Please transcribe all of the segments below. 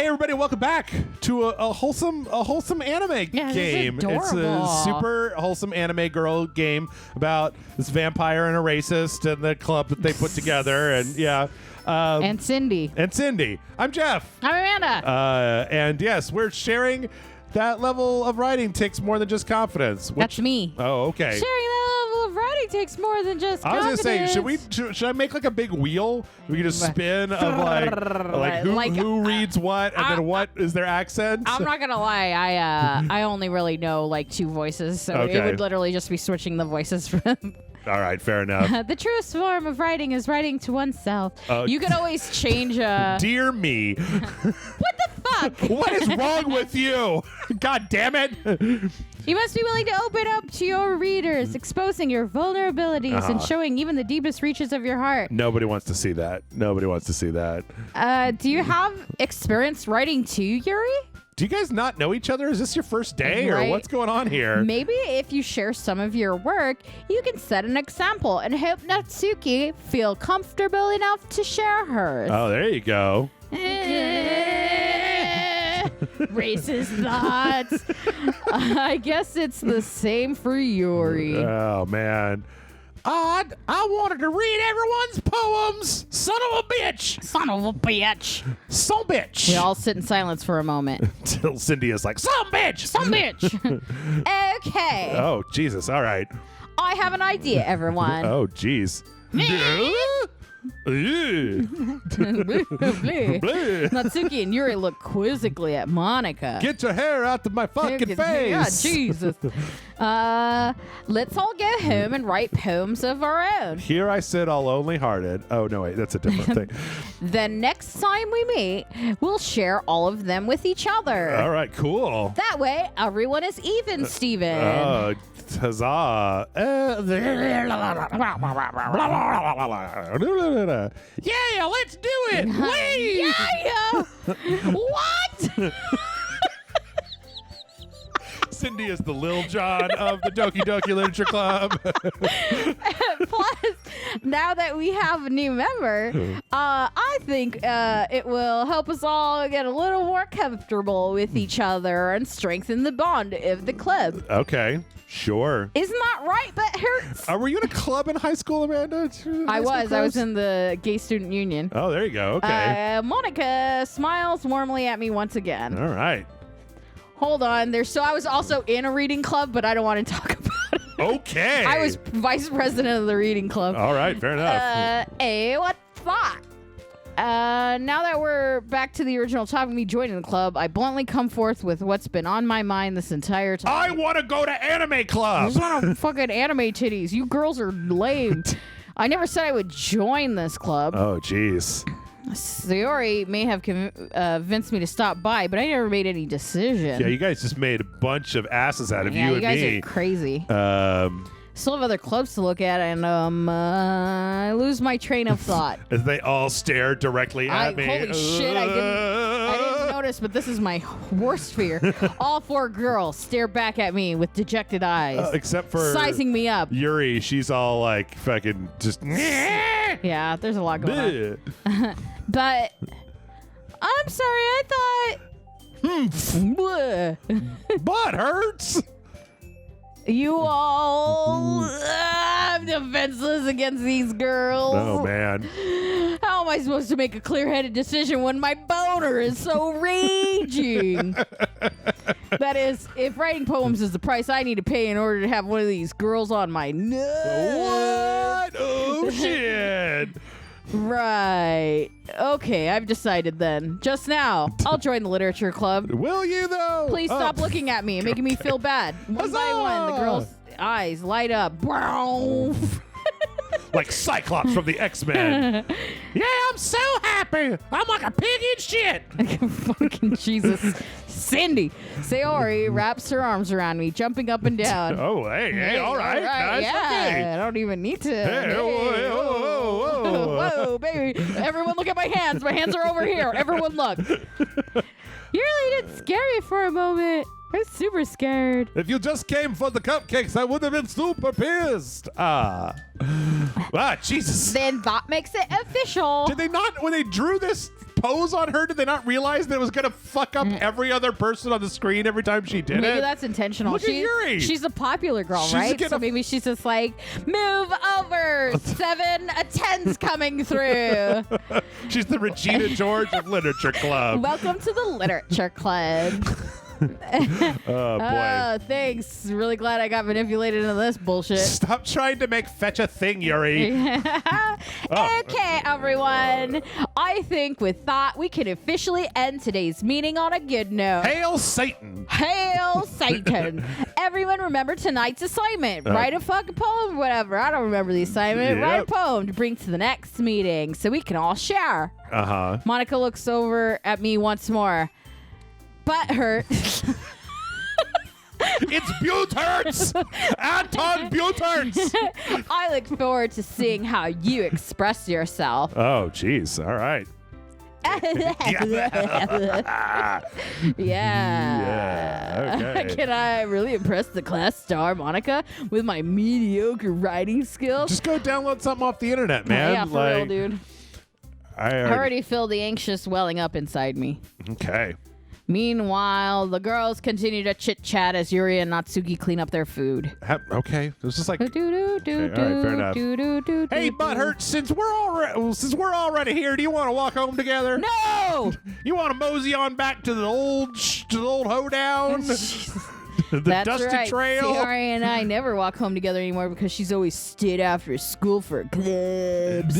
Hey everybody, welcome back to a wholesome anime game. It's a super wholesome anime girl game about this vampire and a racist and the club that they put together, and and Cindy. I'm Jeff. I'm Amanda. And yes, we're sharing that level of writing takes more than just confidence. That's me. Oh, okay. Sharing that level of writing takes more than just I was confidence. gonna say, should I make like a big wheel we can just spin of like who reads what and then what is their accent? I'm not gonna lie, I only really know like two voices, so it would literally just be switching the voices from. All right, fair enough. The truest form of writing is writing to oneself. You can always change. Dear me. What the fuck? What is wrong with you? God damn it. You must be willing to open up to your readers, exposing your vulnerabilities and showing even the deepest reaches of your heart. Nobody wants to see that. Do you have experience writing too, Yuri? Do you guys not know each other? Is this your first day or what's going on here? Maybe if you share some of your work, you can set an example and help Natsuki feel comfortable enough to share hers. Oh, there you go. Racist thoughts. I guess it's the same for Yuri. Oh, man. I wanted to read everyone's poems. Son of a bitch. Son of a bitch. Son bitch. We all sit in silence for a moment. Until Cindy is like, son bitch. Son bitch. Okay. Oh, Jesus. All right. I have an idea, everyone. Oh, jeez. Natsuki and Yuri look quizzically at Monica. Get your hair out of my fucking face. Yeah, Jesus. Let's all go home and write poems of our own. Here I sit all lonely-hearted. Oh, no, wait. That's a different thing. Then next time we meet, we'll share all of them with each other. All right, cool. That way, everyone is even, Steven. Oh, huzzah. Yeah, let's do it. Yeah. What? Cindy is the Lil Jon of the Doki Doki Literature Club. Plus, now that we have a new member, I think it will help us all get a little more comfortable with each other and strengthen the bond of the club. Okay, sure. Isn't that right? That hurts. Were you in a club in high school, Amanda? I was in the gay student union. Oh, there you go. Okay. Monica smiles warmly at me once again. All right. Hold on. I was also in a reading club, but I don't want to talk about it. Okay. I was vice president of the reading club. All right, fair enough. What thought? Now that we're back to the original topic, me joining the club, I bluntly come forth with what's been on my mind this entire time. I want to go to anime I club. just want to fucking anime titties. You girls are lame. I never said I would join this club. Oh, jeez. Sayori may have convinced me to stop by, but I never made any decision. Yeah, you guys just made a bunch of asses out of you and me. You guys are crazy. Still have other clubs to look at, and I lose my train of thought. As they all stare directly at me. Holy shit, I didn't notice, but this is my worst fear. All four girls stare back at me with dejected eyes. Except for sizing me up. Yuri, she's all like fucking just. Yeah, there's a lot going on. But I'm sorry, I thought. Butt hurts. You all, I'm defenseless against these girls. Oh, man. How am I supposed to make a clear-headed decision when my boner is so raging? That is, if writing poems is the price I need to pay in order to have one of these girls on my nuts. What? Oh, shit. Right. Okay, I've decided then. Just now, I'll join the literature club. Will you, though? Please stop looking at me and making me feel bad. One by one, the girls' eyes light up. Like Cyclops from the X-Men. Yeah, I'm so happy. I'm like a pig in shit. Fucking Jesus. Cindy. Sayori wraps her arms around me, jumping up and down. Oh, hey, all right. Nice, yeah, okay. I don't even need to. Hey, whoa. Whoa, baby. Everyone look at my hands. My hands are over here. Everyone look. You really did scare me for a moment. I was super scared. If you just came for the cupcakes, I would have been super pissed. Jesus. Then that makes it official. Did they not, when they drew this pose on her? Did they not realize that it was going to fuck up every other person on the screen every time she did it? Maybe that's intentional. Look at Yuri. She's a popular girl, She's right? gonna- So maybe she's just like, move over. 7 a 10's coming through. She's the Regina George of Literature Club. Welcome to the Literature Club. Oh, boy. Oh, thanks. Really glad I got manipulated into this bullshit. Stop trying to make fetch a thing, Yuri. Okay, everyone. I think with that, we can officially end today's meeting on a good note. Hail Satan. Hail Satan. Everyone remember tonight's assignment. Write a fucking poem or whatever. I don't remember the assignment. Yep. Write a poem to bring to the next meeting so we can all share. Uh-huh. Monica looks over at me once more. Butt hurt. It's Buterts! Anton Buterts! I look forward to seeing how you express yourself. Oh, jeez. All right. Yeah. Okay. Can I really impress the class star, Monica, with my mediocre writing skills? Just go download something off the internet, man. Yeah, for real, dude. I I already feel the anxious welling up inside me. Okay. Meanwhile, the girls continue to chit-chat as Yuri and Natsuki clean up their food. Okay. It was just like, Okay, all right, fair enough. Hey, Butthurt, since we're already here, do you want to walk home together? No! You want to mosey on back to the old hoedown? The That's dusty right. trail? Yuri and I never walk home together anymore because she's always stayed after school for clubs.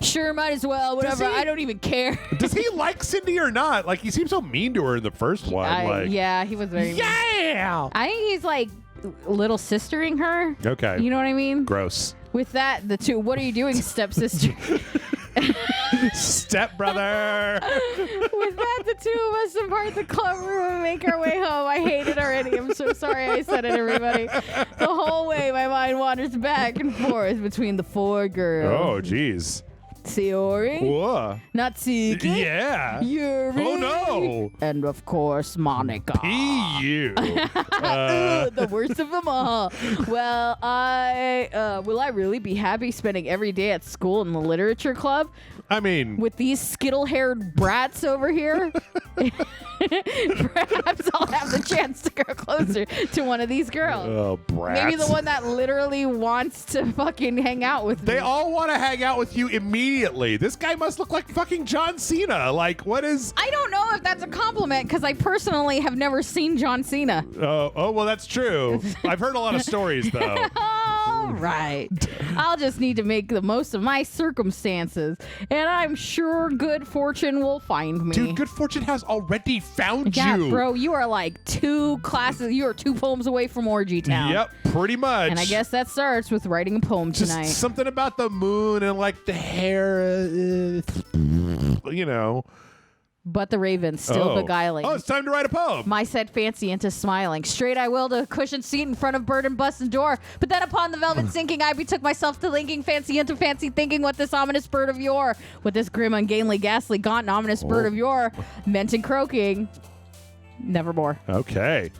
Sure, might as well. Whatever. he? I don't even care. Does he like Cindy or not? Like, he seemed so mean to her in the first one. Yeah, he was very mean. Yeah! I think he's like little sistering her. Okay. You know what I mean? Gross. With that, the two, what are you doing, stepsister? Step brother. With that, the two of us depart the club room and make our way home. I hate it already. I'm so sorry I said it, everybody. The whole way, my mind wanders back and forth between the 4 girls. Oh, jeez. Sayori, Whoa. Natsuki, Yeah. Yuri, Oh, no. and of course, Monica. P.U. The worst of them all. Well, will I really be happy spending every day at school in the literature club I mean, with these skittle-haired brats over here? Perhaps I'll have the chance to go closer to one of these girls. oh, brats. Maybe the one that literally wants to fucking hang out with me. They all want to hang out with you immediately. This guy must look like fucking John Cena. Like, what is... I don't know if that's a compliment because I personally have never seen John Cena. Oh, well, that's true. I've heard a lot of stories, though. All right. I'll just need to make the most of my circumstances, and I'm sure good fortune will find me. Dude, good fortune has already found yeah, you. bro, you are like 2 poems away from Orgy Town. Yep, pretty much. And I guess that starts with writing a poem just tonight. something about the moon and like the hair, you know. But the Raven's still beguiling. Oh, it's time to write a poem. My said fancy into smiling. Straight I will to a cushioned seat in front of bird and busted door. But then upon the velvet sinking, I betook myself to linking fancy into fancy thinking what this ominous bird of yore, what this grim, ungainly, ghastly, gaunt, and ominous bird of yore meant in croaking. Nevermore. Okay.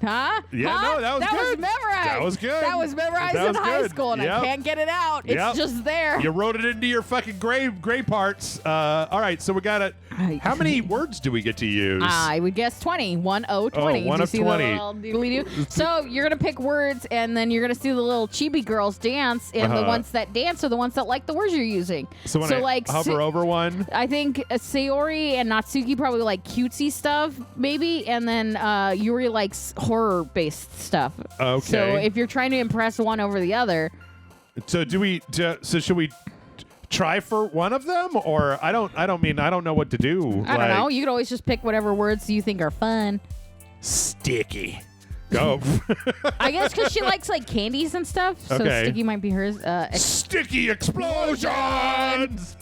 Huh? Yeah, Huh? no, that was that good. was memorized. That was good. That was memorized That in was high good. school, and Yep. I can't get it out. It's Yep. just there. You wrote it into your fucking gray parts. All right, so we got it. How many words do we get to use? I would guess 20. 1-0-20. Oh, Do you 1 of see 20. the little doodly-doo? So you're going to pick words, and then you're going to see the little chibi girls dance, and the ones that dance are the ones that like the words you're using. So when I hover over one? I think Sayori and Natsuki probably like cutesy stuff, maybe, and then Yuri likes horror-based stuff. Okay. So if you're trying to impress one over the other... So so should we try for one of them, or I don't know what to do. I don't know. You could always just pick whatever words you think are fun. Sticky. Go. I guess because she likes like candies and stuff. So Okay. sticky might be hers. Sticky explosions.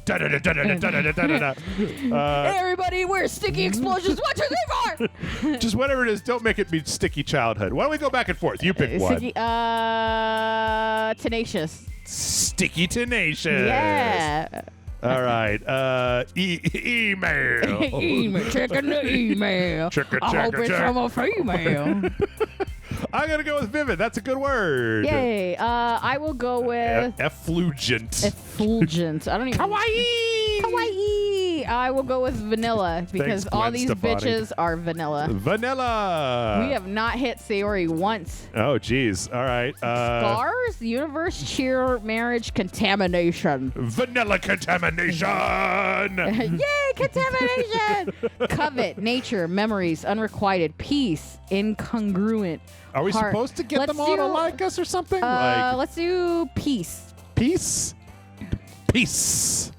Da-da-da-da-da-da-da-da-da. Hey everybody, we're sticky explosions. 1, 2, 3, 4. Just whatever it is, don't make it be sticky childhood. Why don't we go back and forth? You pick one. Sticky, tenacious. Sticky tenacious. Yeah. All right. Email. Email. Checking the email. I hope it's from a female. I'm gonna go with vivid. That's a good word. Yay. I will go with Effulgent. effulgent. I don't even. Kawaii. Kawaii. Maybe I will go with vanilla because all Gwen these Stefani. bitches are vanilla. Vanilla. We have not hit Sayori once. Oh, geez. All right. Scars, universe, cheer, marriage, contamination. Vanilla contamination. Yay, contamination! Covet, nature, memories, unrequited, peace, incongruent. Are we heart. supposed to get Let's them all to do- like us or something? Like Let's do peace. peace? Peace.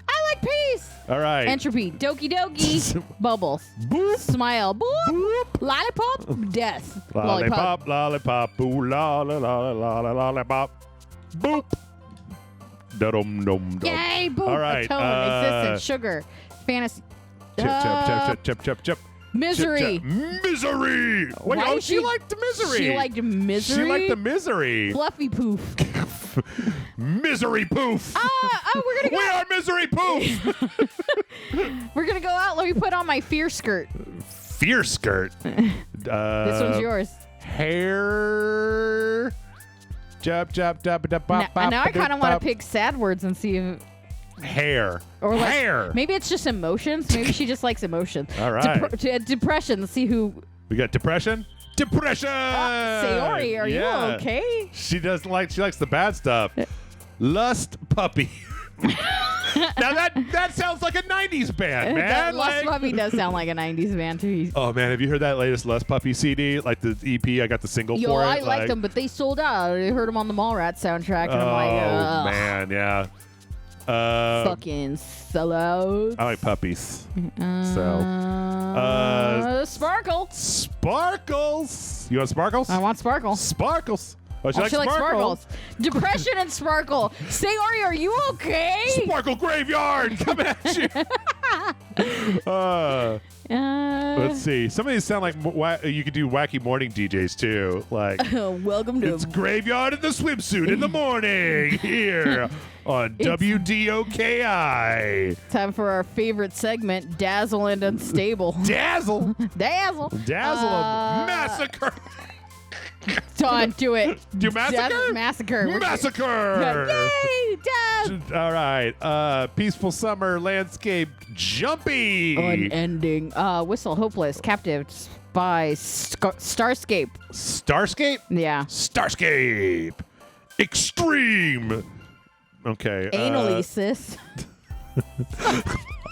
I like peace. All right. Entropy, doki doki, bubbles, Boop. smile, boop, Boop. lollipop, death, Lollipop, lollipop, boo, la la la la la lollipop. Boop. Da-dum, dum, dum. Yay, boop, All right, atone, existence, sugar, fantasy, Chip, chip, chip, chip, chip, chip. misery. Chip, chip. Misery. Wait, Why oh, did she liked the misery. She liked misery. She liked the misery. Fluffy poof. Misery poof. We're gonna go. We are misery poof. We're gonna go out. Let me put on my fear skirt. Fear skirt. This one's yours. Hair. Jab, jab, jab, jab, bop, bop, Now I kind of want bop. to pick sad words and see if. Hair. Or like, hair. Maybe it's just emotions. Maybe she just likes emotions. All right. Depression. Let's see who. We got depression. Depression. Sayori, are Yeah. you okay? She likes the bad stuff. Lust puppy. Now that sounds like a 90s band, man. That Lust Like- Puppy does sound like a 90s band too. Oh man, have you heard that latest Lust Puppy CD? Like the EP, I got the single Yo, for it. I liked them, but they sold out. I heard them on the Mallrats soundtrack, and I'm like, Oh ugh, man, yeah. fucking sellout. I like puppies. Sparkle. Sparkles. You want sparkles? I want Sparkle. Sparkles. Oh, she Oh, likes she likes sparkles. sparkles. Depression and Sparkle. Sayori, are you okay? Sparkle graveyard coming at you. Let's see. Some of these sound like you could do wacky morning DJs too. Like Welcome to it's graveyard in the swimsuit in the morning here on WDOKI. time for our favorite segment, Dazzle and Unstable. Dazzle. Dazzle. Dazzle massacre. Done. Do it. Do massacre? Massacre. We're- Massacre. Yay! Daz. All right. Peaceful summer landscape jumpy. Unending. Whistle Hopeless. Captive by Starscape. Starscape? Yeah. Starscape. Extreme. Okay. Analysis.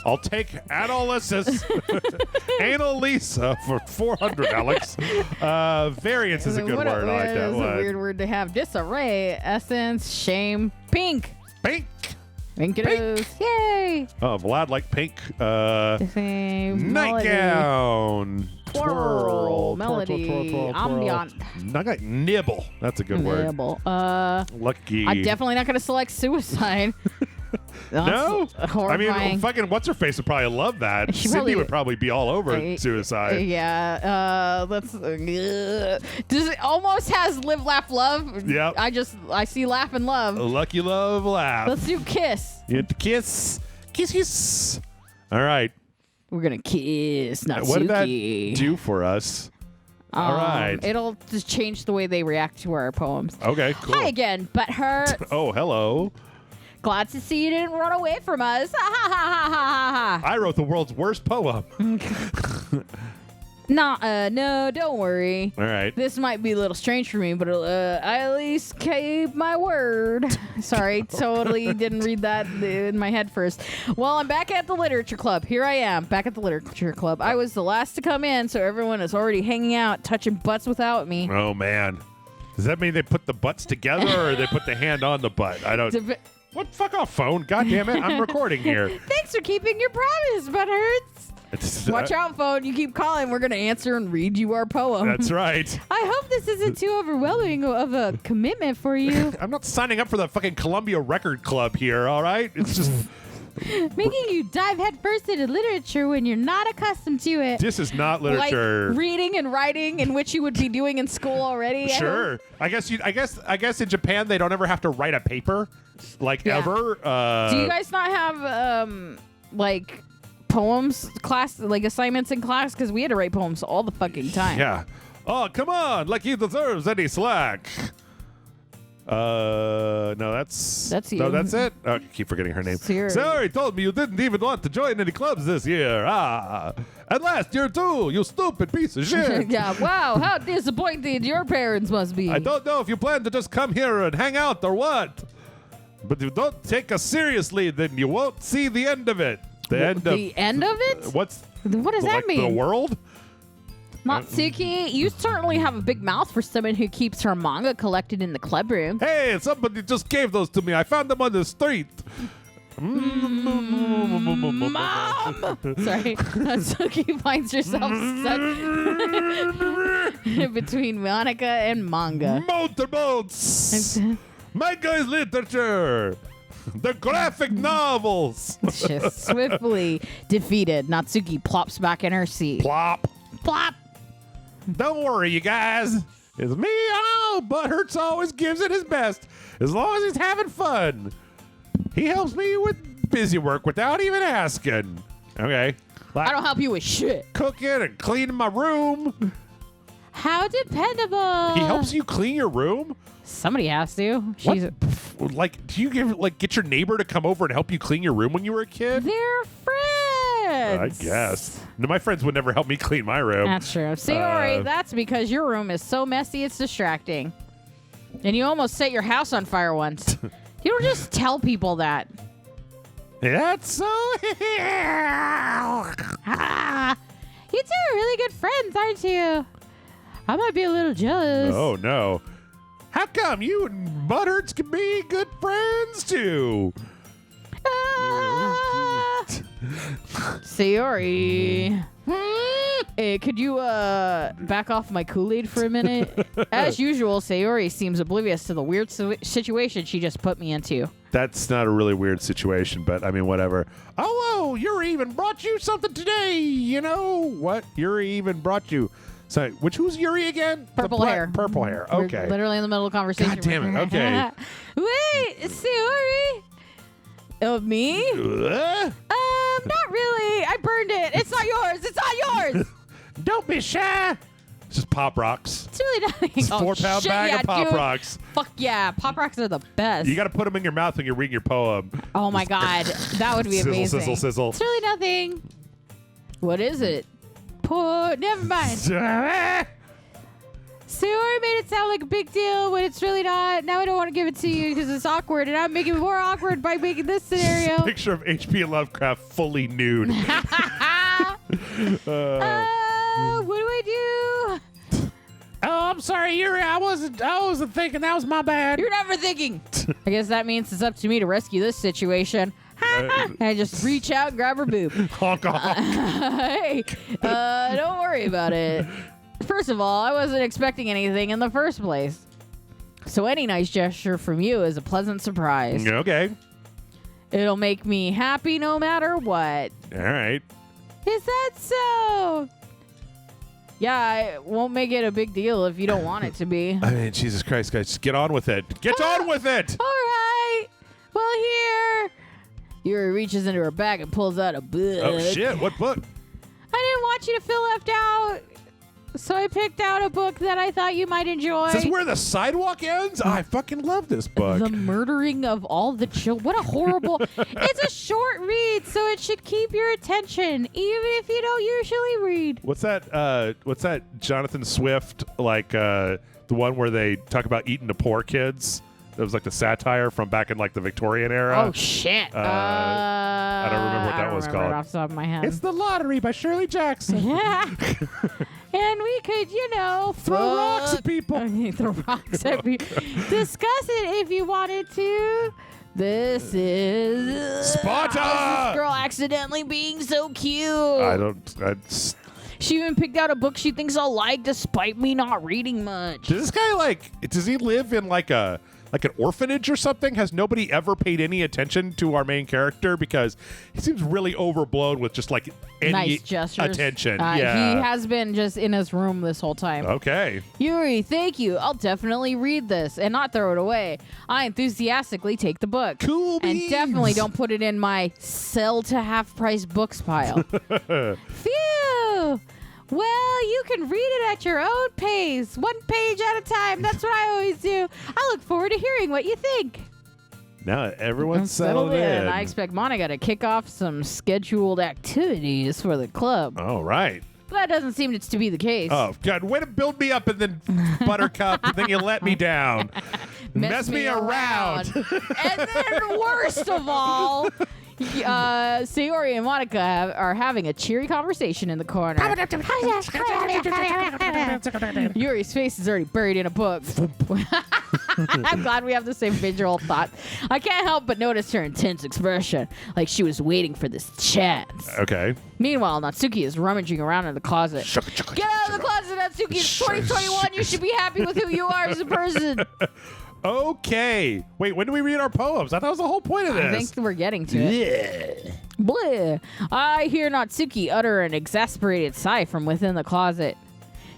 I'll take analysis. Analisa for 400, Alex. Variance is a good word. I like that It's a one. weird word to have. Disarray. Essence. Shame. Pink. Pink. Pink it is. Yay. Oh, Vlad like pink. Same. Nightgown. Twirl. Melody. Ambient. I got nibble. That's a good word. Nibble. Lucky. I'm definitely not going to select suicide. No? That's I horrifying. mean, fucking what's her face would probably love that. She Cindy probably- would probably be all over suicide. Yeah, that's does it almost has live, laugh, love? Yep. I see laugh and love. Lucky love laugh. Let's do kiss. You have to kiss. Kiss, kiss. All right. We're gonna kiss, not What did that Suki. do for us? All right. It'll just change the way they react to our poems. Okay, cool. Hi again, butthurt. Oh, hello. Glad to see you didn't run away from us. Ha ha ha ha ha ha. I wrote the world's worst poem. No, don't worry. All right. This might be a little strange for me, but I at least keep my word. Sorry, totally didn't read that in my head first. Well, I'm back at the Literature Club. Here I am, back at the Literature Club. I was the last to come in, so everyone is already hanging out, touching butts without me. Oh, man. Does that mean they put the butts together or they put the hand on the butt? I don't. What? Fuck off, phone. God damn it. I'm recording here. Thanks for keeping your promise, butthurts. Watch out, phone. You keep calling. We're going to answer and read you our poem. That's right. I hope this isn't too overwhelming of a commitment for you. I'm not signing up for the fucking Columbia Record Club here, all right? It's just. Making you dive headfirst into literature when you're not accustomed to it. This is not literature. Like reading and writing, in which you would be doing in school already. Sure. I guess in Japan they don't ever have to write a paper, like ever. Do you guys not have like poems class, like assignments in class? Because we had to write poems all the fucking time. Yeah. Oh, come on, like he deserves any slack. No, that's you. No, that's it. Oh, I keep forgetting her name. Sayori told me you didn't even want to join any clubs this year. And last year too, you stupid piece of shit. Yeah, wow, how disappointed your parents must be. I don't know if you plan to just come here and hang out or what. But if you don't take us seriously, then you won't see the end of it. The end of it? What does that mean? The world? Natsuki, you certainly have a big mouth for someone who keeps her manga collected in the club room. Hey, somebody just gave those to me. I found them on the street. Mom! Sorry. Natsuki finds herself stuck between Monica and manga. Motorboats! Manga is literature! The graphic novels! Just swiftly defeated, Natsuki plops back in her seat. Plop. Plop! Don't worry, you guys. It's me. Butthurts always gives it his best, as long as he's having fun. He helps me with busy work without even asking. Okay. I don't help you with shit. Cooking and cleaning my room. How dependable. He helps you clean your room? Somebody has to. Like, do you get your neighbor to come over and help you clean your room when you were a kid? They're friends. I guess. No, my friends would never help me clean my room. That's true. Sayori, that's because your room is so messy it's distracting. And you almost set your house on fire once. You don't just tell people that. That's so... You two are really good friends, aren't you? I might be a little jealous. Oh, no. How come you and Butthurts can be good friends, too? Sayori. Hey, could you back off my Kool-Aid for a minute? As usual, Sayori seems oblivious to the weird situation she just put me into. That's not a really weird situation, but I mean, whatever. Oh, Yuri even brought you something today. You know what? Yuri even brought you. So, who's Yuri again? Purple hair. Purple hair. Okay. We're literally in the middle of conversation. God damn it. Okay. Wait, Sayori. Of me? Not really. I burned it. It's not yours. It's not yours. Don't be shy. It's just Pop Rocks. It's really nothing. It's a 4-pound bag of Pop Rocks. Fuck yeah. Pop Rocks are the best. You got to put them in your mouth when you're reading your poem. Oh my God. That would be amazing. Sizzle, sizzle. It's really nothing. What is it? Never mind. Sayori made it sound like a big deal when it's really not. Now I don't want to give it to you because it's awkward, and I'm making it more awkward by making this scenario. Picture of H.P. Lovecraft fully nude. What do I do? Oh, I'm sorry, Yuri. I wasn't thinking. That was my bad. You're never thinking. I guess that means it's up to me to rescue this situation. I just reach out and grab her boob. Honk, honk. Hey, don't worry about it. First of all, I wasn't expecting anything in the first place. So any nice gesture from you is a pleasant surprise. Okay. It'll make me happy no matter what. All right. Is that so? Yeah, it won't make it a big deal if you don't want it to be. I mean, Jesus Christ, guys, just get on with it. Get on with it. All right. Well, here. Yuri reaches into her bag and pulls out a book. Oh, shit. What book? I didn't want you to feel left out. So I picked out a book that I thought you might enjoy. Is this Where the Sidewalk Ends? I fucking love this book. The Murdering of All the Children. What a horrible... It's a short read, so it should keep your attention, even if you don't usually read. What's that Jonathan Swift, like, the one where they talk about eating the poor kids? That was like the satire from back in like the Victorian era. Oh, shit. I don't remember what that was called. It off the top of my head. It's The Lottery by Shirley Jackson. Yeah. And we could, throw rocks at people. Throw rocks at people. Discuss it if you wanted to. This is Sparta! This girl accidentally being so cute. She even picked out a book she thinks I'll like despite me not reading much. Does this guy does he live in like an orphanage or something? Has nobody ever paid any attention to our main character? Because he seems really overblown with just like any nice gestures. Attention. Yeah. He has been just in his room this whole time. Okay. Yuri, thank you. I'll definitely read this and not throw it away. I enthusiastically take the book. Cool beans. And definitely don't put it in my sell to half price books pile. Phew. Well, you can read it at your own pace, one page at a time. That's what I always do. I look forward to hearing what you think. Now everyone's settled in. I expect Monica to kick off some scheduled activities for the club. All right. But that doesn't seem to be the case. Oh, God. Way to build me up and then buttercup, and then you let me down. Mess me around. And then worst of all, Sayori and Monica are having a cheery conversation in the corner. Yuri's face is already buried in a book. I'm glad we have the same visual thought. I can't help but notice her intense expression, like she was waiting for this chance. Okay. Meanwhile, Natsuki is rummaging around in the closet. Get out of the closet, Natsuki. It's 2021. You should be happy with who you are as a person. Okay. Wait, when do we read our poems? I thought that was the whole point of this. I think we're getting to it. Yeah. Bleh. I hear Natsuki utter an exasperated sigh from within the closet.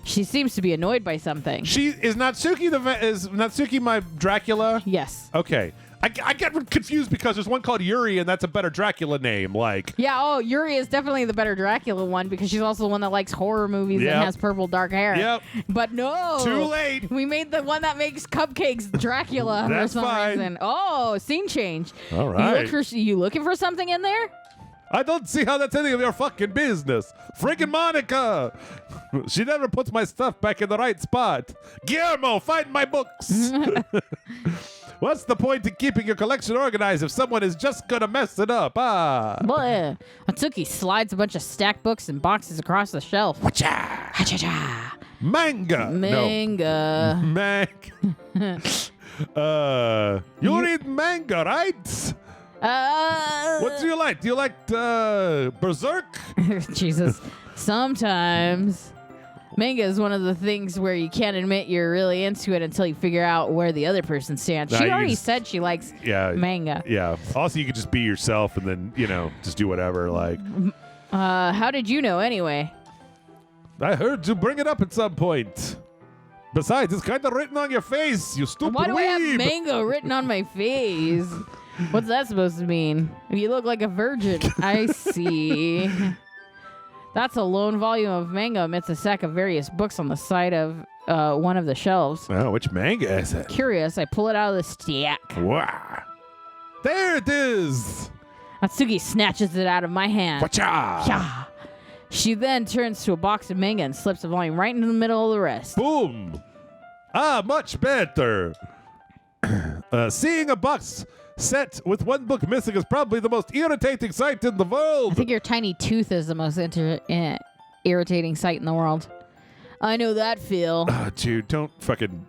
She seems to be annoyed by something. Is Natsuki my Dracula? Yes. Okay. I get confused because there's one called Yuri, and that's a better Dracula name. Like, yeah, Yuri is definitely the better Dracula one because she's also the one that likes horror movies and has purple dark hair. Yep. But no. Too late. We made the one that makes cupcakes Dracula That's for some fine. reason. Oh, scene change. All right. You looking for something in there? I don't see how that's any of your fucking business. Friggin' Monica. She never puts my stuff back in the right spot. Guillermo, find my books. What's the point in keeping your collection organized if someone is just gonna mess it up? Bleh. Natsuki slides a bunch of stacked books and boxes across the shelf. Wacha. Ha-cha-cha. Manga. Manga. No. You read manga, right? What do you like? Do you like Berserk? Jesus. Sometimes. Manga is one of the things where you can't admit you're really into it until you figure out where the other person stands. She already said she likes manga. Yeah. Also, you could just be yourself and then, just do whatever. Like, how did you know anyway? I heard you bring it up at some point. Besides, it's kind of written on your face, you stupid Why do I have weeb. manga written on my face? What's that supposed to mean? You look like a virgin. I see. That's a lone volume of manga amidst a stack of various books on the side of one of the shelves. Oh, which manga is it? Curious, I pull it out of the stack. Wow. There it is. Natsuki snatches it out of my hand. Wacha. Yeah. She then turns to a box of manga and slips a volume right into the middle of the rest. Boom. Much better. Seeing a box set with one book missing is probably the most irritating sight in the world. I think your tiny tooth is the most irritating sight in the world. I know that, Phil. Dude, don't fucking...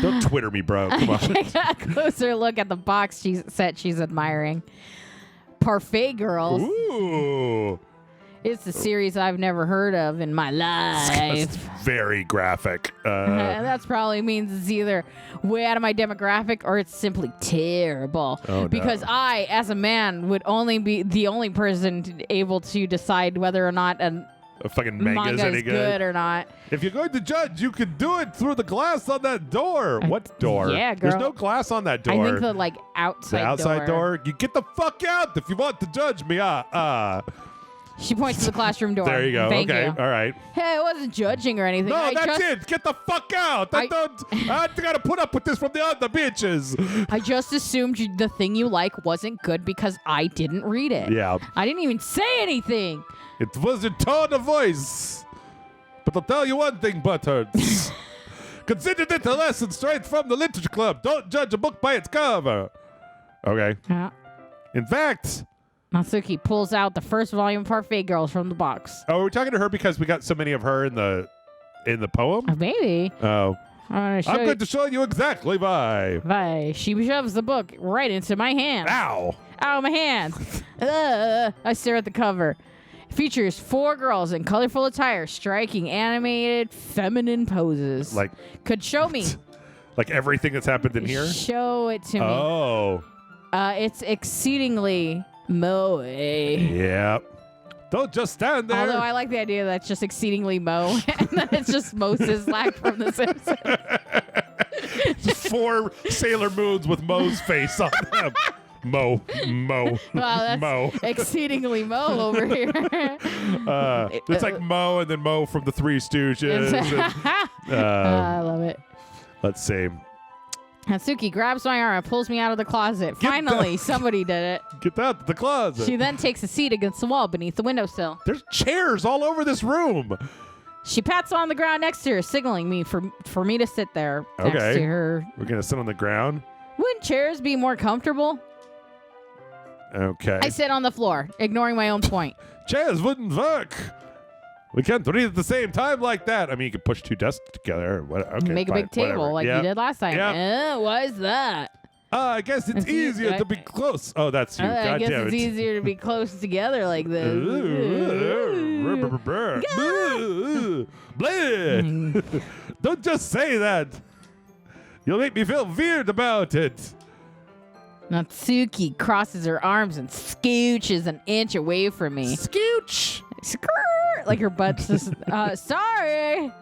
don't Twitter me, bro. Come on. A closer look at the box she's admiring. Parfait Girls. Ooh. It's a series I've never heard of in my life. It's very graphic. That probably means it's either way out of my demographic or it's simply terrible. Oh, because no. I, as a man, would only be the only person able to decide whether or not a fucking manga is any good or not. If you're going to judge, you can do it through the glass on that door. What door? Yeah, girl. There's no glass on that door. I think the outside door. You get the fuck out if you want to judge me. She points to the classroom door. There you go. Thank okay. you. All right. Hey, I wasn't judging or anything. No, that's it. Get the fuck out. I gotta put up with this from the other bitches. I just assumed the thing you like wasn't good because I didn't read it. Yeah. I didn't even say anything. It was your tone of voice. But I'll tell you one thing, Butthurts. Consider it a lesson straight from the Literature Club. Don't judge a book by its cover. Okay. Yeah. In fact... Natsuki pulls out the first volume of Parfait Girls from the box. Oh, we're talking to her because we got so many of her in the poem? Maybe. Oh. I'm going to show you exactly why. Why? She shoves the book right into my hand. Ow. Ow, my hand. I stare at the cover. It features 4 girls in colorful attire striking animated feminine poses. Like. Could show me. Like everything that's happened in here? Show it to me. Oh. It's exceedingly moe. Yeah. Don't just stand there. Although I like the idea that it's just exceedingly moe, and then it's just Moses Lack from The Simpsons. 4 Sailor Moons with Moe's face on them. Mo. Wow, that's Mo. exceedingly Mo over here. It's like Mo and then Mo from the Three Stooges. I love it. Let's see. Hatsuki grabs my arm and pulls me out of the closet. Finally, somebody did it. Get out of the closet. She then takes a seat against the wall beneath the windowsill. There's chairs all over this room. She pats on the ground next to her, signaling me for me to sit there next to her. We're going to sit on the ground. Wouldn't chairs be more comfortable? Okay. I sit on the floor, ignoring my own point. Chairs wouldn't work. We can't read at the same time like that. I mean, you could push two desks together. Okay, Make a fine, big table whatever. like Yep. you did last time. Yep. Why is that? I guess it's easier to be close. Oh, that's you. I God guess damn it's it. easier to be close together like this. Bleh. Don't just say that. You'll make me feel weird about it. Natsuki crosses her arms and scooches an inch away from me. Scooch. Skrrr, like her butt's just, sorry.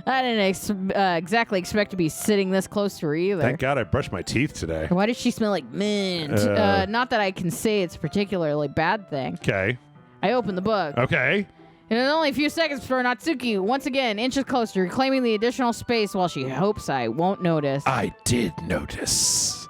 I didn't exactly expect to be sitting this close to her either. Thank God I brushed my teeth today. Why does she smell like mint? Not that I can say it's a particularly bad thing. Okay. I open the book. Okay. And in only a few seconds before Natsuki once again inches closer, reclaiming the additional space while she hopes I won't notice. I did notice.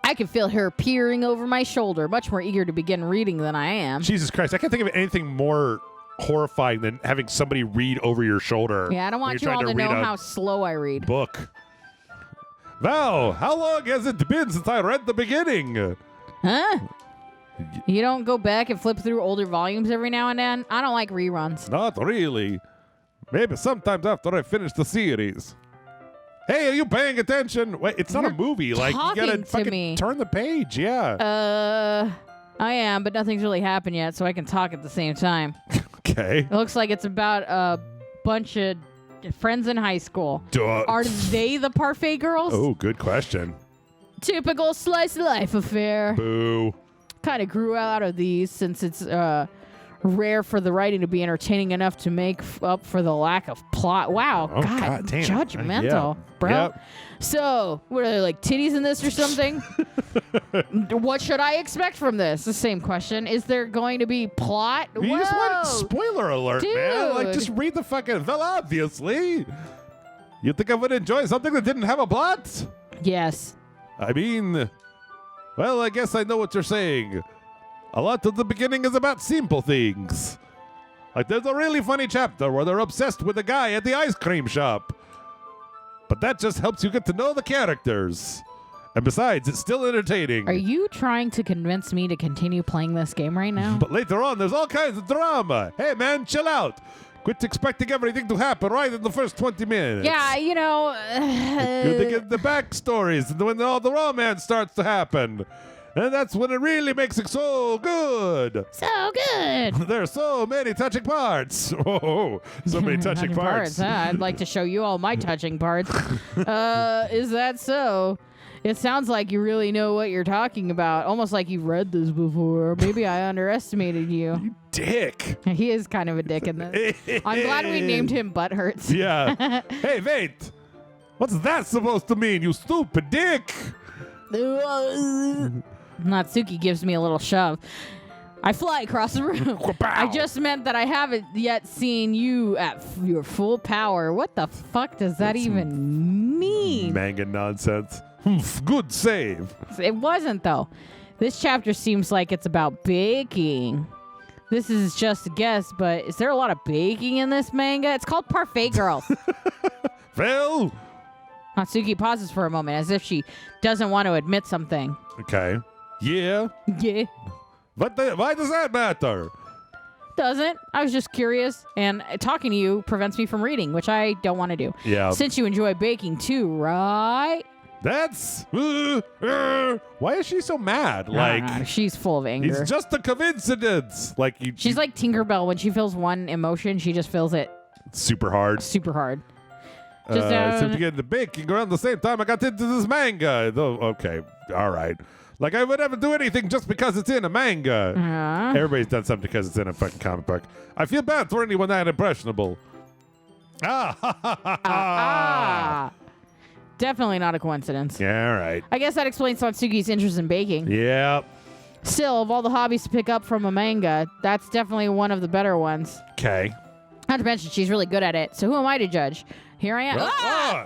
I can feel her peering over my shoulder, much more eager to begin reading than I am. Jesus Christ. I can't think of anything more horrifying than having somebody read over your shoulder. Yeah, I don't when want you're you all trying to know read a how slow I read. book. Val, how long has it been since I read the beginning? Huh? You don't go back and flip through older volumes every now and then? I don't like reruns. Not really. Maybe sometimes after I finish the series. Hey, are you paying attention? Wait, it's not a You're movie. Like, you talking gotta to fucking me. turn the page. Yeah. I am, but nothing's really happened yet, so I can talk at the same time. Okay. It looks like it's about a bunch of friends in high school. Duh. Are they the Parfait girls? Oh, good question. Typical slice of life affair. Boo. Kind of grew out of these since it's rare for the writing to be entertaining enough to make up for the lack of plot. Wow, Oh, God, God damn. judgmental, Yeah. bro. Yep. So, what are they, like titties in this or something? What should I expect from this? The same question. Is there going to be plot? You just want Whoa. spoiler alert, man. Like, Dude. just read the fucking. Well, obviously. You think I would enjoy something that didn't have a plot? Yes. I mean, well, I guess I know what you're saying. A lot of the beginning is about simple things. Like, there's a really funny chapter where they're obsessed with a guy at the ice cream shop. But that just helps you get to know the characters. And besides, it's still entertaining. Are you trying to convince me to continue playing this game right now? But later on, there's all kinds of drama. Hey, man, chill out. Quit expecting everything to happen right in the first 20 minutes. Yeah, you know. They get the backstories and when all the romance starts to happen. And that's when it really makes it so good. So good. There are so many touching parts. Oh, so many touching parts. Huh? I'd like to show you all my touching parts. Is that so? It sounds like you really know what you're talking about. Almost like you've read this before. Maybe I underestimated you. Dick. He is kind of a dick in this. I'm glad we named him Butt Hurts. Yeah. Hey, wait. What's that supposed to mean, you stupid dick? Natsuki gives me a little shove. I fly across the room. I just meant that I haven't yet seen you at your full power. What the fuck does that even mean? Manga nonsense. Good save. It wasn't, though. This chapter seems like it's about baking. This is just a guess, but is there a lot of baking in this manga? It's called Parfait Girls. Phil? Natsuki pauses for a moment as if she doesn't want to admit something. Okay. Yeah. Yeah. Why does that matter? Doesn't. I was just curious, and talking to you prevents me from reading, which I don't want to do. Yeah. Since you enjoy baking too, right? That's... why is she so mad? I don't know. She's full of anger. It's just a coincidence. Like you. She's like Tinkerbell. When she feels one emotion, she just feels it super hard. super hard. So to get into baking around the same time I got into this manga. Though, okay, all right. Like I would never do anything just because it's in a manga. Everybody's done something because it's in a fucking comic book. I feel bad for anyone that impressionable. Definitely not a coincidence. Yeah, all right. I guess that explains Natsuki's interest in baking. Yeah. Still, of all the hobbies to pick up from a manga, that's definitely one of the better ones. Okay. Not to mention, she's really good at it. So who am I to judge? Here I am.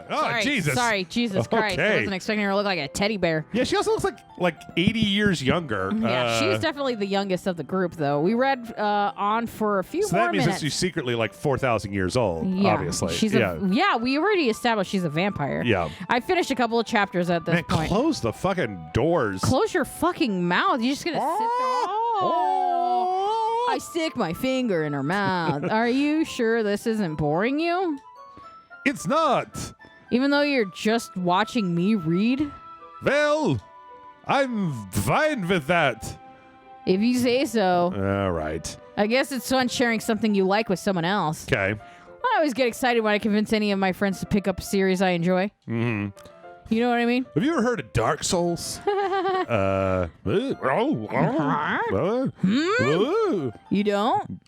Sorry, Jesus. Sorry, Jesus Christ. I Okay. wasn't expecting her to look like a teddy bear. Yeah, she also looks like 80 years younger. Yeah, she's definitely the youngest of the group, though. We read on for a few so more that means minutes. that she's secretly like 4,000 years old, Yeah, obviously. She's yeah, we already established she's a vampire. Yeah. I finished a couple of chapters at this Man, point. close the fucking doors. Close your fucking mouth. You're just going to sit there. Oh. I stick my finger in her mouth. Are you sure this isn't boring you? It's not. Even though you're just watching me read? Well, I'm fine with that. If you say so. All right. I guess it's fun sharing something you like with someone else. Okay. I always get excited when I convince any of my friends to pick up a series I enjoy. Mm-hmm. You know what I mean? Have you ever heard of Dark Souls? You don't?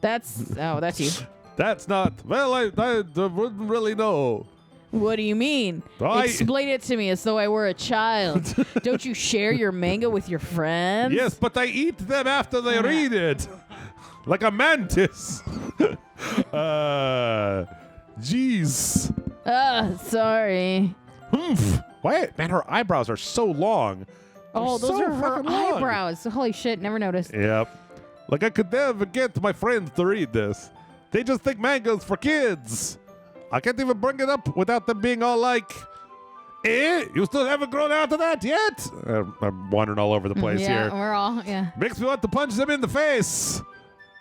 That's you. That's not. Well, I wouldn't really know. What do you mean? Explain it to me as though I were a child. Don't you share your manga with your friends? Yes, but I eat them after they read it. Like a mantis. Jeez. Sorry. Why? Man, her eyebrows are so long. Oh, They're those so are her fucking long. eyebrows. Holy shit, never noticed. Yep. Like I could never get my friends to read this. They just think manga's for kids. I can't even bring it up without them being all like, you still haven't grown out of that yet? I'm wandering all over the place yeah, here. we're all, yeah. Makes me want to punch them in the face.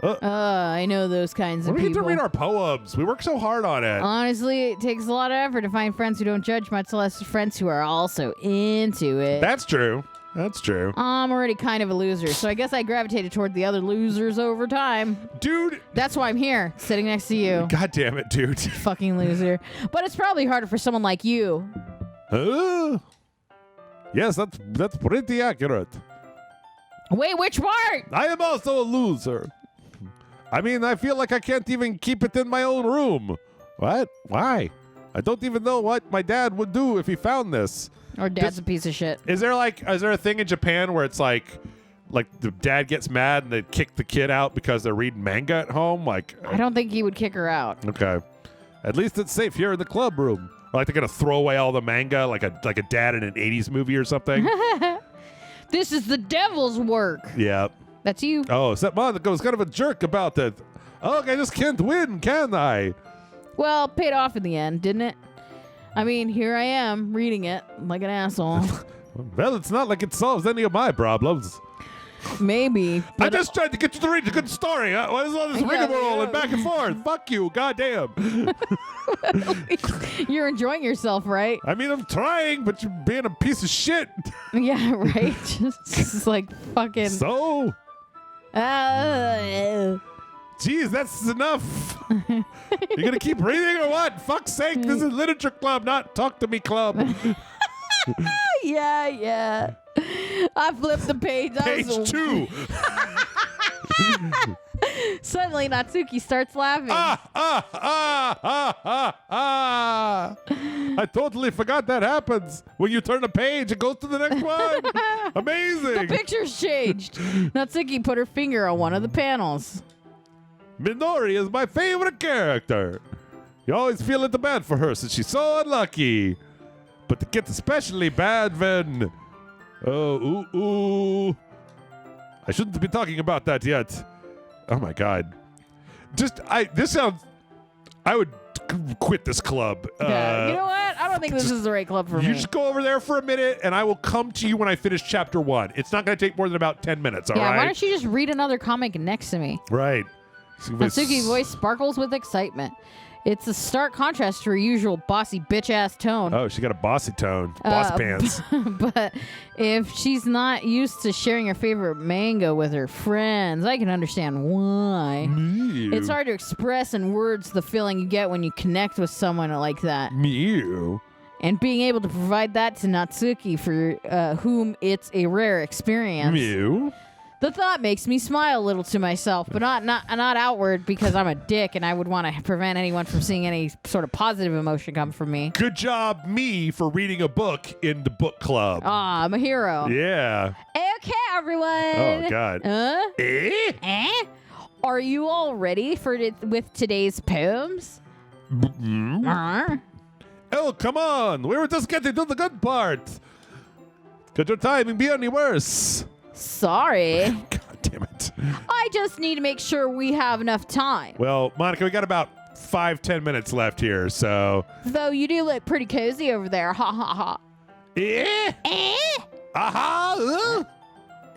I know those kinds of We get to people. read our poems. We work so hard on it. Honestly, it takes a lot of effort to find friends who don't judge, much less friends who are also into it. That's true. That's true. I'm already kind of a loser, so I guess I gravitated toward the other losers over time. Dude. That's why I'm here, sitting next to you. God damn it, dude. Fucking loser. But it's probably harder for someone like you. Yes, that's pretty accurate. Wait, which part? I am also a loser. I mean, I feel like I can't even keep it in my own room. What? Why? I don't even know what my dad would do if he found this. Or dad's a piece of shit. Is there a thing in Japan where it's like the dad gets mad and they kick the kid out because they're reading manga at home? Like, I don't think he would kick her out. Okay. At least it's safe here in the club room. Or like they're gonna throw away all the manga like a dad in an 80s movie or something. This is the devil's work. Yeah. That's you. Oh, Stepmom was kind of a jerk about it. Oh, I just can't win, can I? Well, paid off in the end, didn't it? I mean, here I am, reading it like an asshole. Well, it's not like it solves any of my problems. Maybe. I just tried to get you to read a good story. What is all this rigmarole and back and forth? Fuck you, goddamn. You're enjoying yourself, right? I mean, I'm trying, but you're being a piece of shit. Yeah, right? just like fucking... So? Jeez, that's enough. You gonna keep reading or what? Fuck's sake, this is literature club, not talk to me club. Yeah. I flipped the page. Page 2. Suddenly, Natsuki starts laughing. I totally forgot that happens. When you turn a page, it goes to the next one. Amazing. The picture's changed. Natsuki put her finger on one of the panels. Minori is my favorite character. You always feel it bad for her since she's so unlucky. But it gets especially bad when... I shouldn't be talking about that yet. Oh my God. I would quit this club. Yeah. You know what? I don't think this is the right club for me. You just go over there for a minute, and I will come to you when I finish chapter 1. It's not going to take more than about 10 minutes, all right? Yeah, why don't you just read another comic next to me? Right. Natsuki's voice sparkles with excitement. It's a stark contrast to her usual bossy bitch-ass tone. Oh, she got a bossy tone. Boss pants. But if she's not used to sharing her favorite manga with her friends, I can understand why. Mew. It's hard to express in words the feeling you get when you connect with someone like that. Mew. And being able to provide that to Natsuki, for whom it's a rare experience. Mew. The thought makes me smile a little to myself, but not outward because I'm a dick and I would want to prevent anyone from seeing any sort of positive emotion come from me. Good job, me, for reading a book in the book club. Aw, I'm a hero. Yeah. Okay, everyone. Oh, God. Are you all ready with today's poems? Oh, come on. We were just getting to the good part. Could your timing be any worse? Sorry. God damn it. I just need to make sure we have enough time. Well, Monica, we got about 5-10 minutes left here, so. Though you do look pretty cozy over there. Ha ha ha. Aha!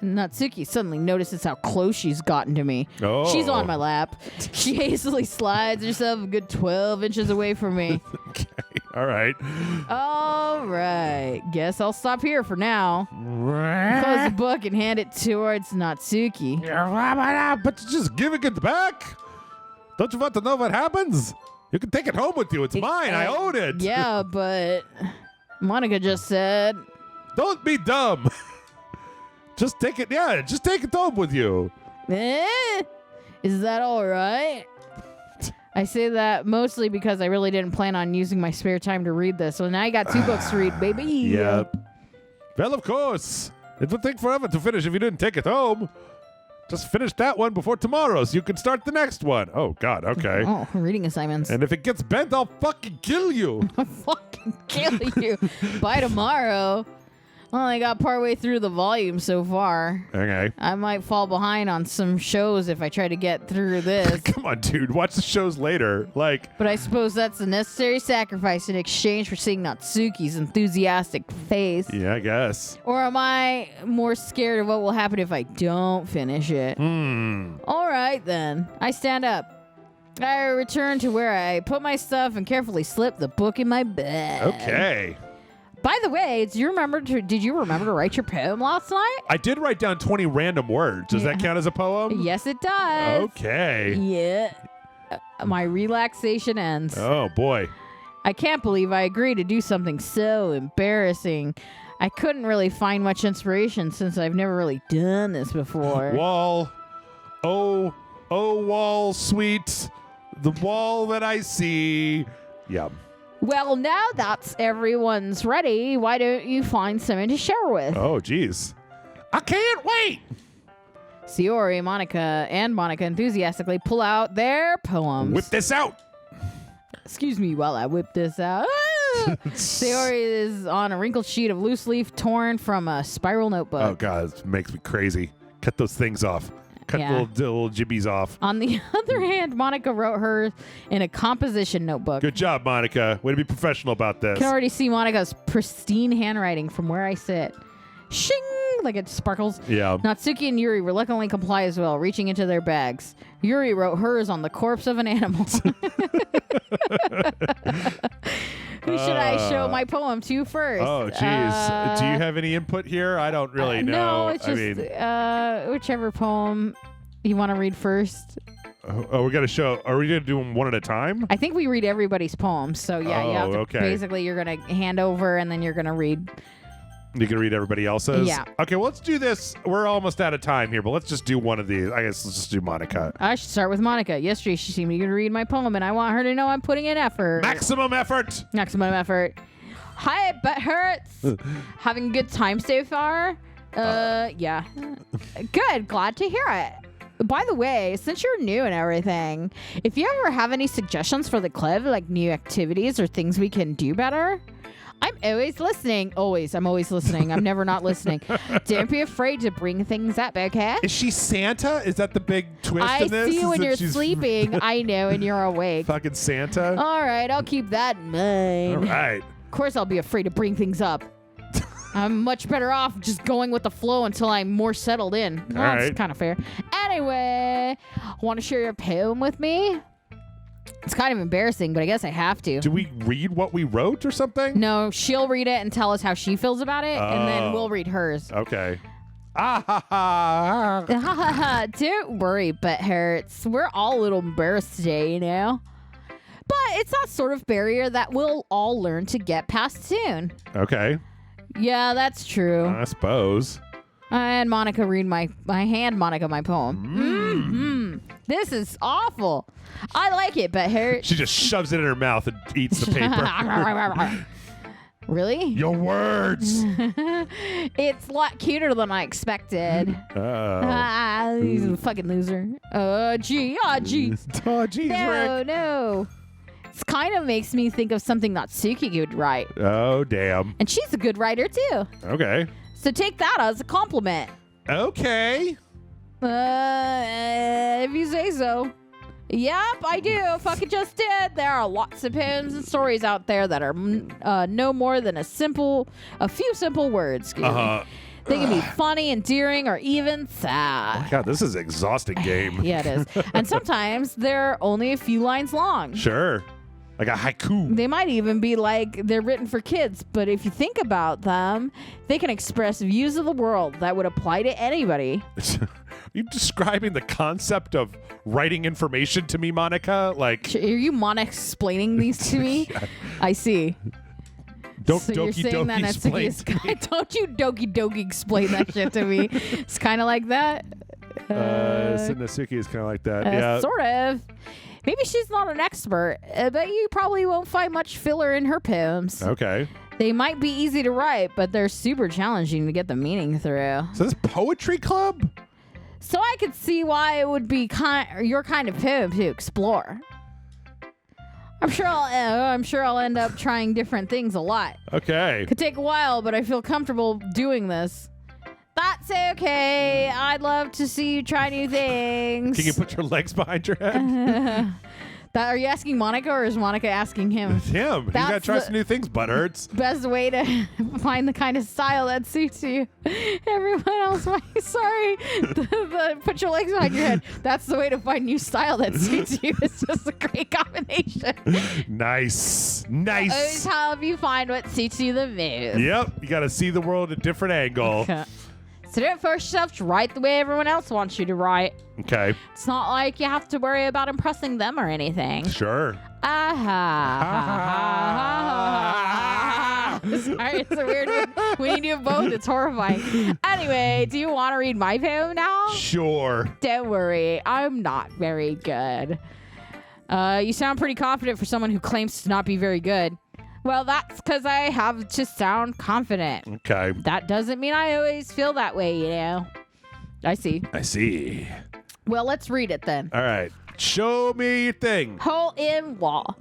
Natsuki suddenly notices how close she's gotten to me. Oh. She's on my lap. She hastily slides herself a good 12 inches away from me. Okay, all right. All right. Guess I'll stop here for now. Close the book and hand it towards Natsuki. But just giving it back? Don't you want to know what happens? You can take it home with you. It's mine. I own it. Yeah, but Monica just said... Don't be dumb. Just take it. Yeah, just take it home with you. Is that all right? I say that mostly because I really didn't plan on using my spare time to read this. So now I got 2 books to read, baby. Yeah. Well, of course. It would take forever to finish if you didn't take it home. Just finish that one before tomorrow so you can start the next one. Oh, God. Okay. Oh, reading assignments. And if it gets bent, I'll fucking kill you. I'll fucking kill you by tomorrow. Well, I got partway through the volume so far. Okay. I might fall behind on some shows if I try to get through this. Come on, dude. Watch the shows later. But I suppose that's a necessary sacrifice in exchange for seeing Natsuki's enthusiastic face. Yeah, I guess. Or am I more scared of what will happen if I don't finish it? All right, then. I stand up. I return to where I put my stuff and carefully slip the book in my bag. Okay. By the way, did you remember to write your poem last night? I did write down 20 random words. Does that count as a poem? Yes, it does. Okay. Yeah. My relaxation ends. Oh, boy. I can't believe I agreed to do something so embarrassing. I couldn't really find much inspiration since I've never really done this before. Wall. Oh, wall, sweet. The wall that I see. Yum. Well, now that's everyone's ready. Why don't you find someone to share with? Oh, geez. I can't wait. Sayori, Monica enthusiastically pull out their poems. Whip this out. Excuse me while I whip this out. Sayori is on a wrinkled sheet of loose leaf torn from a spiral notebook. Oh, God. It makes me crazy. Cut those things off. Cut the little jibbies off. On the other hand, Monica wrote hers in a composition notebook. Good job, Monica. Way to be professional about this. I can already see Monica's pristine handwriting from where I sit. Shing! Like it sparkles. Yeah. Natsuki and Yuri reluctantly comply as well, reaching into their bags. Yuri wrote hers on the corpse of an animal. Who should I show my poem to first? Oh, geez. Do you have any input here? I don't really know. No, it's just whichever poem you want to read first. Oh, we got to show. Are we going to do them one at a time? I think we read everybody's poems. So, yeah, you have to, okay. Basically, you're going to hand over and then you're going to read. You can read everybody else's? Yeah. Okay, well, let's do this. We're almost out of time here, but let's just do one of these. I guess let's just do Monica. I should start with Monica. Yesterday, she seemed eager to read my poem, and I want her to know I'm putting in effort. Maximum effort. Maximum effort. Hi, butt hurts. Having a good time so far? Yeah. Good. Glad to hear it. By the way, since you're new and everything, if you ever have any suggestions for the club, like new activities or things we can do better, I'm always listening. Always. I'm always listening. I'm never not listening. Don't be afraid to bring things up, okay? Is she Santa? Is that the big twist in this? I see you when you're she's sleeping. I know when you're awake. Fucking Santa? All right, I'll keep that in mind. All right. Of course I'll be afraid to bring things up. I'm much better off just going with the flow until I'm more settled in. Well, right. That's kind of fair. Anyway, want to share your poem with me? It's kind of embarrassing, but I guess I have to. Do we read what we wrote or something? No, she'll read it and tell us how she feels about it, and then we'll read hers. Okay. Ah ha ha. Don't worry, butt hurts. We're all a little embarrassed today, you know? But it's that sort of barrier that we'll all learn to get past soon. Okay. Yeah, that's true. I suppose. And Monica read my poem. This is awful. I like it, but her... She just shoves it in her mouth and eats the paper. Really? Your words. It's a lot cuter than I expected. He's a fucking loser. Gee. Oh, geez, No, Rick. no. This kind of makes me think of something Natsuki would write. Oh, damn. And she's a good writer, too. Okay. So take that as a compliment. Okay. If you say so. Yep, I do. Fucking just did. There are lots of poems and stories out there that are no more than a few simple words. Excuse me. They can be funny, endearing, or even sad. God, this is an exhausting game. Yeah, it is. And sometimes they're only a few lines long. Sure. Like a haiku. They might even be like they're written for kids, but if you think about them, they can express views of the world that would apply to anybody. Are you describing the concept of writing information to me, Monica? Like, Are you explaining these to me? Yeah. I see. Don't So you're Doki saying that Doki explain Natsuki is to me. don't you Doki Doki explain that shit to me? It's kind of like that. Natsuki is kind of like that. Yeah. Sort of. Maybe she's not an expert, but you probably won't find much filler in her poems. Okay. They might be easy to write, but they're super challenging to get the meaning through. So this poetry club? So I could see why it would be your kind of poem to explore. I'm sure I'll end up trying different things a lot. Okay. Could take a while, but I feel comfortable doing this. That's okay. I'd love to see you try new things. Can you put your legs behind your head? Are you asking Monica, or is Monica asking him? Damn. You gotta try some new things, butthurts. Best way to find the kind of style that suits you. Everyone else might. Sorry. Put your legs behind your head. That's the way to find new style that suits you. It's just a great combination. Nice. Always help you find what suits you the most. Yep. You gotta see the world at a different angle. So don't force yourself to write the way everyone else wants you to write. Okay. It's not like you have to worry about impressing them or anything. Sure. Sorry, it's a weird one. When you do both, it's horrifying. Anyway, do you want to read my poem now? Sure. Don't worry, I'm not very good. You sound pretty confident for someone who claims to not be very good. Well, that's because I have to sound confident. Okay. That doesn't mean I always feel that way, you know. I see. Well, let's read it then. All right. Show me your thing. Hole in wall.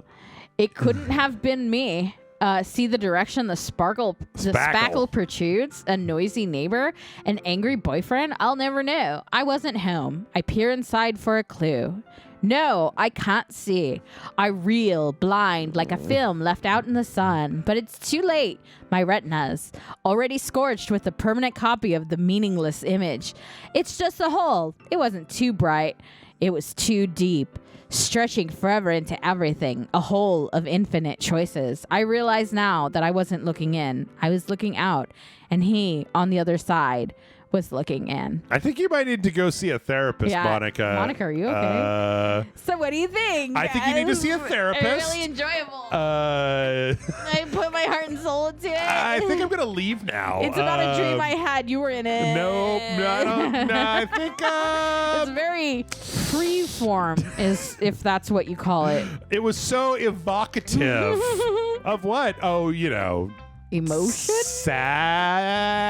It couldn't have been me. See the direction the spackle protrudes? A noisy neighbor? An angry boyfriend? I'll never know. I wasn't home. I peer inside for a clue. No, I can't see. I reel, blind, like a film left out in the sun. But it's too late. My retina's already scorched with a permanent copy of the meaningless image. It's just a hole. It wasn't too bright. It was too deep, stretching forever into everything. A hole of infinite choices. I realize now that I wasn't looking in. I was looking out. And he, on the other side, was looking in. I think you might need to go see a therapist, Monica. Monica, are you okay? So what do you think? I think you need to see a therapist. Really enjoyable. I put my heart and soul into it. I think I'm going to leave now. It's about a dream I had. You were in it. Nope. No, I don't. No, I think... it's very free-form, if that's what you call it. It was so evocative. Of what? Oh, you know... Emotion? Sappy,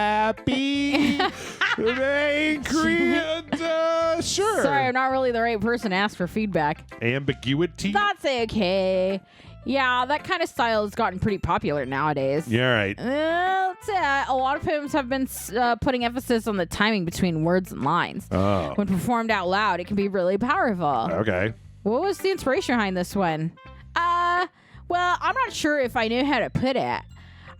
angry, and sure. Sorry, I'm not really the right person to ask for feedback. Ambiguity? That's okay. Yeah, that kind of style has gotten pretty popular nowadays. Yeah, right. A lot of poems have been putting emphasis on the timing between words and lines. Oh. When performed out loud, it can be really powerful. Okay. What was the inspiration behind this one? Well, I'm not sure if I knew how to put it.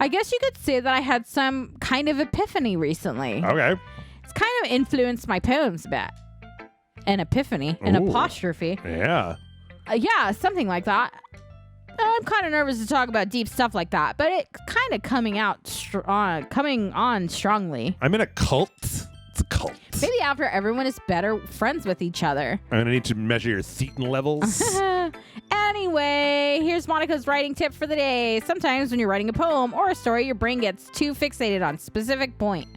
I guess you could say that I had some kind of epiphany recently. Okay. It's kind of influenced my poems a bit. An epiphany, an apostrophe. Yeah. Yeah, something like that. I'm kind of nervous to talk about deep stuff like that, but it kind of coming on strongly. I'm in a cult. It's a cult. Maybe after everyone is better friends with each other. I'm going to need to measure your thetan levels. Anyway, here's Monica's writing tip for the day. Sometimes when you're writing a poem or a story, your brain gets too fixated on a specific point.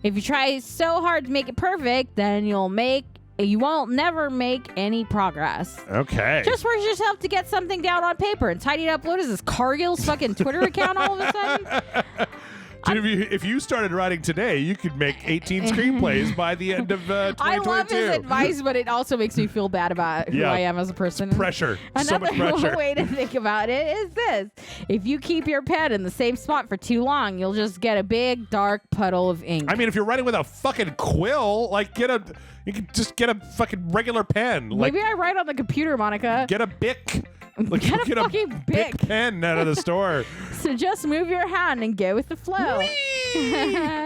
If you try so hard to make it perfect, then you won't never make any progress. Okay. Just force yourself to get something down on paper and tidy it up. What is this, Cargill's fucking Twitter account all of a sudden? Dude, if you started writing today, you could make 18 screenplays by the end of 2022. I love his advice, but it also makes me feel bad about who I am as a person. Pressure. So much Another pressure. way to think about it is this. If you keep your pen in the same spot for too long, you'll just get a big, dark puddle of ink. I mean, if you're writing with a fucking quill, like you can just get a fucking regular pen. Like, Maybe I write on the computer, Monica. get a Bic. Like, Get a fucking Bic. pen out of the store. So just move your hand and go with the flow.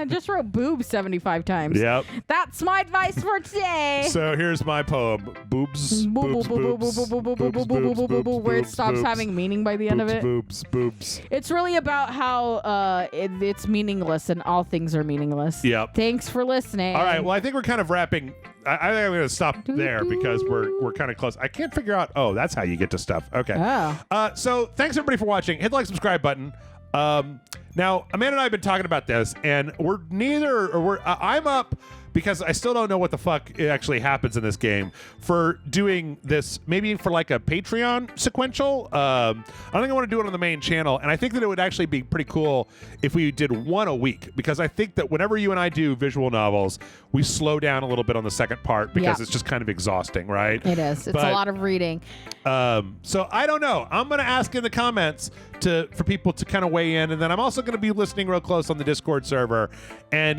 Just wrote boob 75 times. Yep. That's my advice for today. So here's my poem. Boobs, boobs, boobs, Where it stops having meaning by the end of it. Boobs, boobs. It's really about how it's meaningless and all things are meaningless. Yep. Thanks for listening. All right. Well, I think we're kind of wrapping. I think I'm going to stop there because we're kind of close. I can't figure out. Oh, that's how you get to stuff. Okay. Oh. So thanks everybody for watching. Hit the like, subscribe button. Now Amanda and I have been talking about this, and I'm up because I still don't know what the fuck actually happens in this game for doing this, maybe for like a Patreon sequential. I don't think I want to do it on the main channel, and I think that it would actually be pretty cool if we did one a week, because I think that whenever you and I do visual novels, we slow down a little bit on the second part because it's just kind of exhausting, right? It is. It's a lot of reading. So I don't know. I'm going to ask in the comments for people to kind of weigh in, and then I'm also going to be listening real close on the Discord server. And,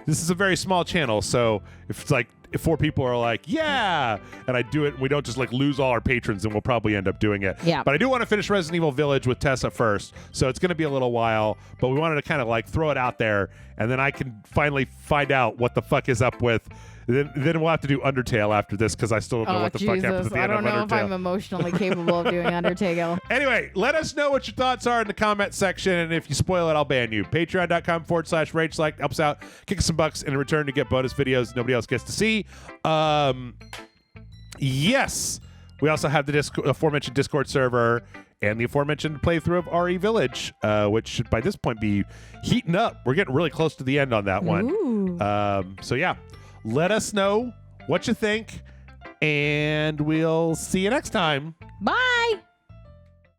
this is a very small channel, so if it's like if 4 people are like, yeah, and I do it, and we don't just like lose all our patrons, then we'll probably end up doing it. Yeah. But I do want to finish Resident Evil Village with Tessa first, so it's going to be a little while, but we wanted to kind of like throw it out there, and then I can finally find out what the fuck is up with. Then we'll have to do Undertale after this, because I still don't know what the fuck happens at the end of Undertale. I don't know if I'm emotionally capable of doing Undertale. Anyway, let us know what your thoughts are in the comment section, and if you spoil it, I'll ban you. Patreon.com/RageSelect helps out. Kick us some bucks in return to get bonus videos nobody else gets to see. Yes, we also have the aforementioned Discord server and the aforementioned playthrough of RE Village, which should by this point be heating up. We're getting really close to the end on that one. Ooh. So yeah, let us know what you think, and we'll see you next time. Bye.